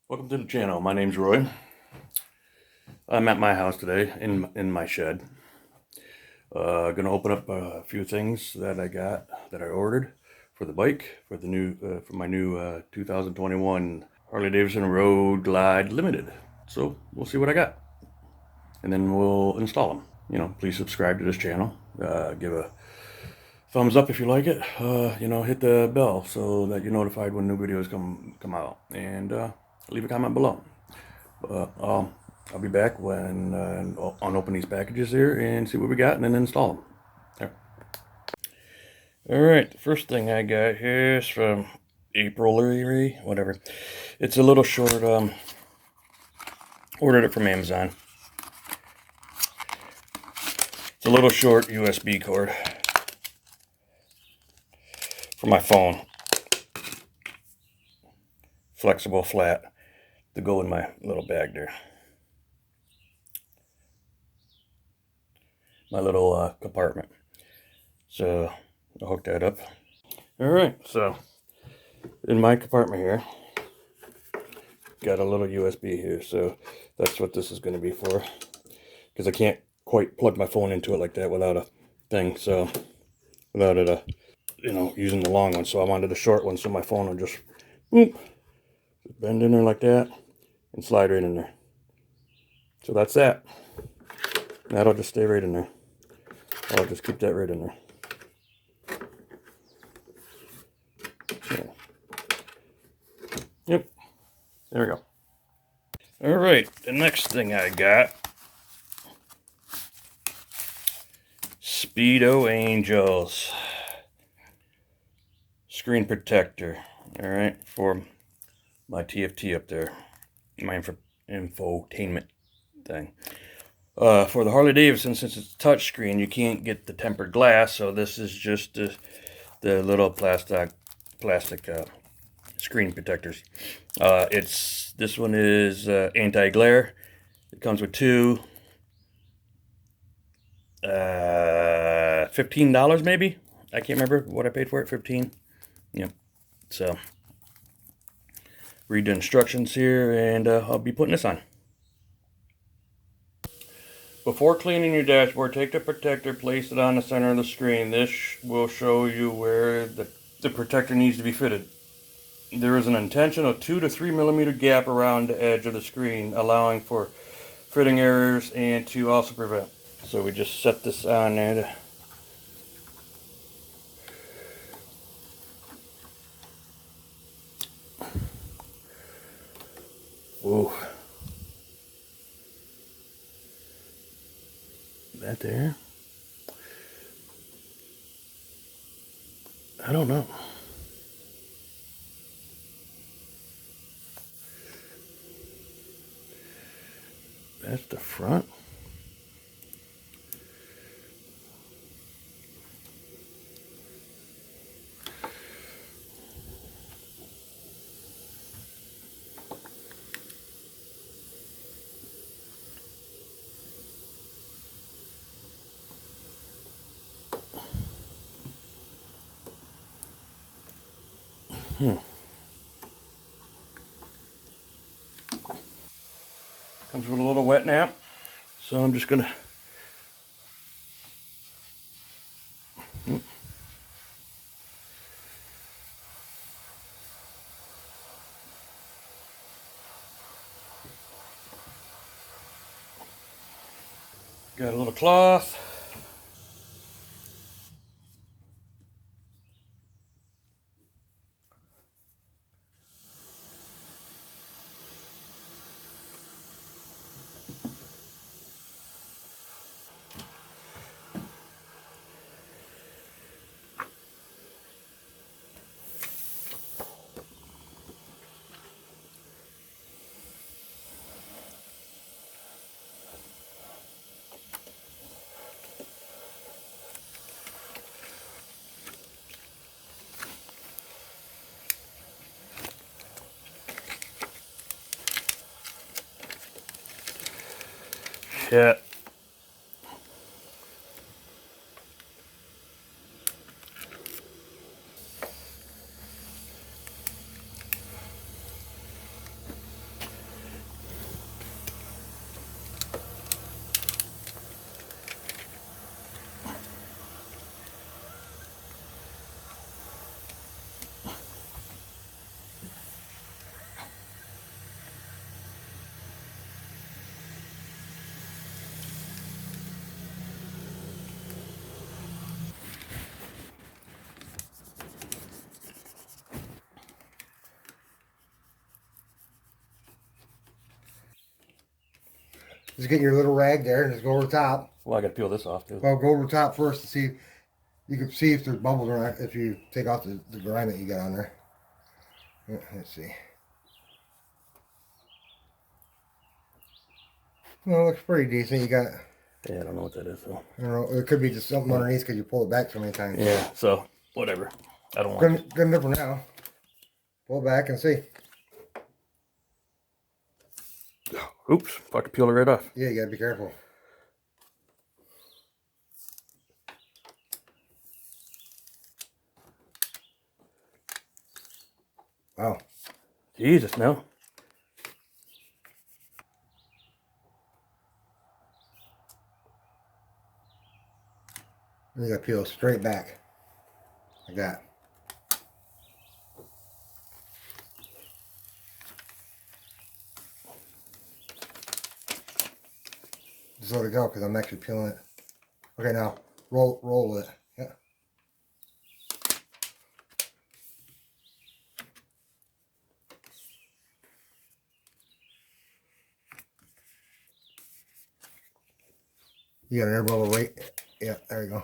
Welcome to the channel. My name's Roy. I'm at my house today in my shed. Gonna open up a few things that I ordered for the bike for my new 2021 Harley Davidson Road Glide Limited. So we'll see what I got, and then we'll install them. Please subscribe to this channel. Give a thumbs up if you like it. Hit the bell so that you're notified when new videos come out, and leave a comment below. I'll be back when unopen these packages here and see what we got, and then install them. There. All right, the first thing I got here is from Aprilery, whatever. It's a little short. Ordered it from Amazon. It's a little short USB cord for my phone. Flexible, flat, to go in my little bag there. My little compartment. So I'll hook that up. All right, so in my compartment here, got a little USB here, so that's what this is going to be for, because I can't quite plug my phone into it like that without a thing, so without it using the long one. So I wanted the short one, so my phone will just boop, bend in there like that and slide right in there. So that's that. That'll just stay right in there. I'll just keep that right in there. Yep, there we go. All right, the next thing I got, Speedo Angels screen protector. All right, for my TFT up there, my infotainment thing. For the Harley Davidson, since it's a touch screen, you can't get the tempered glass, so this is just the little plastic screen protectors. This one is anti-glare. It comes with two. $15 maybe. I can't remember what I paid for it. 15. Yep. So read the instructions here, and I'll be putting this on. Before cleaning your dashboard, take the protector, place it on the center of the screen. This will show you where the protector needs to be fitted. There is an intentional 2 to 3 millimeter gap around the edge of the screen, allowing for fitting errors and to also prevent. So we just set this on there. Whoa. That there? I don't know. That's the front. Comes with a little wet nap. So I'm just gonna got a little cloth. Shit. Just get your little rag there and just go over the top. Well, I got to peel this off too. Well, go over the top first to see. You can see if there's bubbles or not if you take off the grime that you got on there. Let's see. Well, it looks pretty decent. You got. Yeah, I don't know what that is though. I don't know. It could be just something underneath because you pull it back so many times. Yeah. So whatever. I don't want. Good enough for now. Pull it back and see. Oops! Fucking peel it right off. Yeah, you gotta be careful. Wow. Jesus, no. You gotta peel straight back. Like that. Just let it go because I'm actually peeling it. Okay, now roll it. Yeah. You got an air bubble right. Yeah, there you go.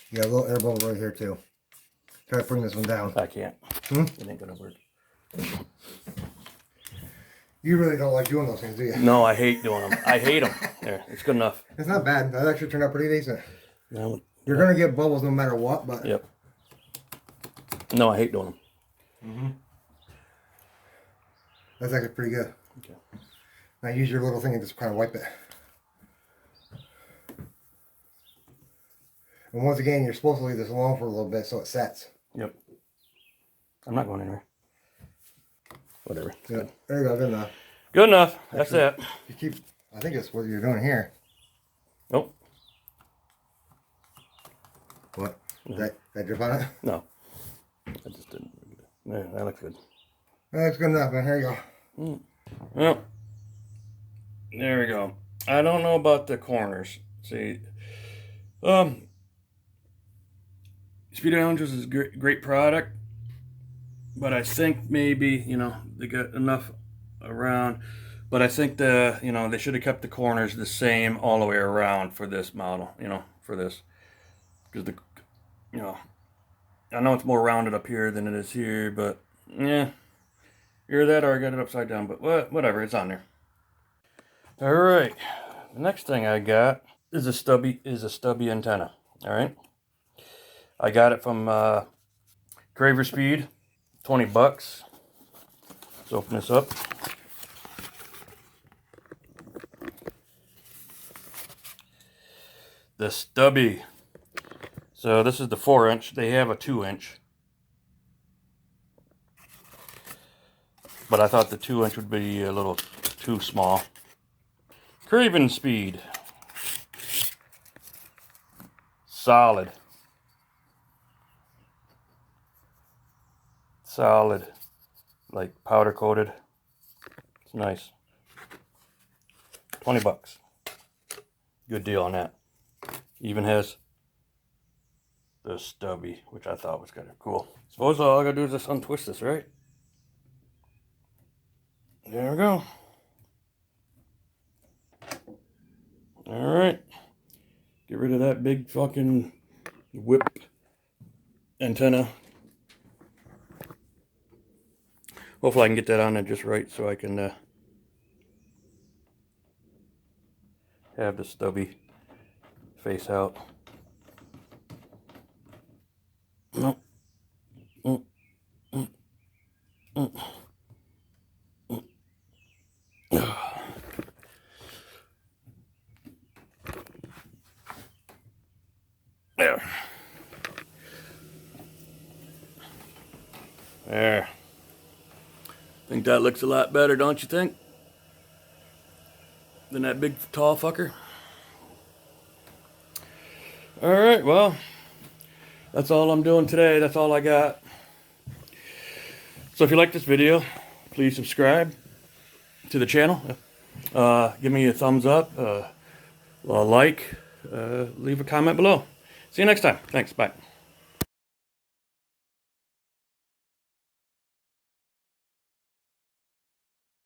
You got a little air bubble right here too. Try to bring this one down. I can't. It ain't gonna work. You really don't like doing those things, do you? No, I hate doing them. I hate them. There, it's good enough. It's not bad. That actually turned out pretty decent. No, You're gonna get bubbles no matter what, but yep. No, I hate doing them. That's actually pretty good. Okay. Now use your little thing and just kind of wipe it. And once again, you're supposed to leave this alone for a little bit so it sets. Yep. I'm not going anywhere. Whatever. Yeah. There you go. Good enough. Good enough. That's it. You keep. I think that's what you're doing here. Nope. What? That drip on it? No. I just didn't. Yeah, that looks good. That's good enough, man. Here you go. Well, there we go. I don't know about the corners. See, Speed Loungers is a great product, but I think maybe, they got enough around, but I think they should have kept the corners the same all the way around for this model, for this, because I know it's more rounded up here than it is here, but yeah, either that or I got it upside down, but whatever, it's on there. All right, the next thing I got is a stubby antenna. All right, I got it from Cravenspeed, $20. Let's open this up. The stubby. So this is the 4-inch. They have a 2-inch. But I thought the 2-inch would be a little too small. Cravenspeed. Solid. Solid. Like powder coated. It's nice. $20. Good deal on that. Even has the stubby, which I thought was kind of cool. Suppose all I gotta do is just untwist this, right? There we go. All right. Get rid of that big fucking whip antenna. Hopefully I can get that on there just right so I can have the stubby face out. No. There. There. Think that looks a lot better, don't you think? Than that big tall fucker. All right, well, that's all I'm doing today. That's all I got. So if you like this video, please subscribe to the channel. Give me a thumbs up, a like, leave a comment below. See you next time. Thanks, bye.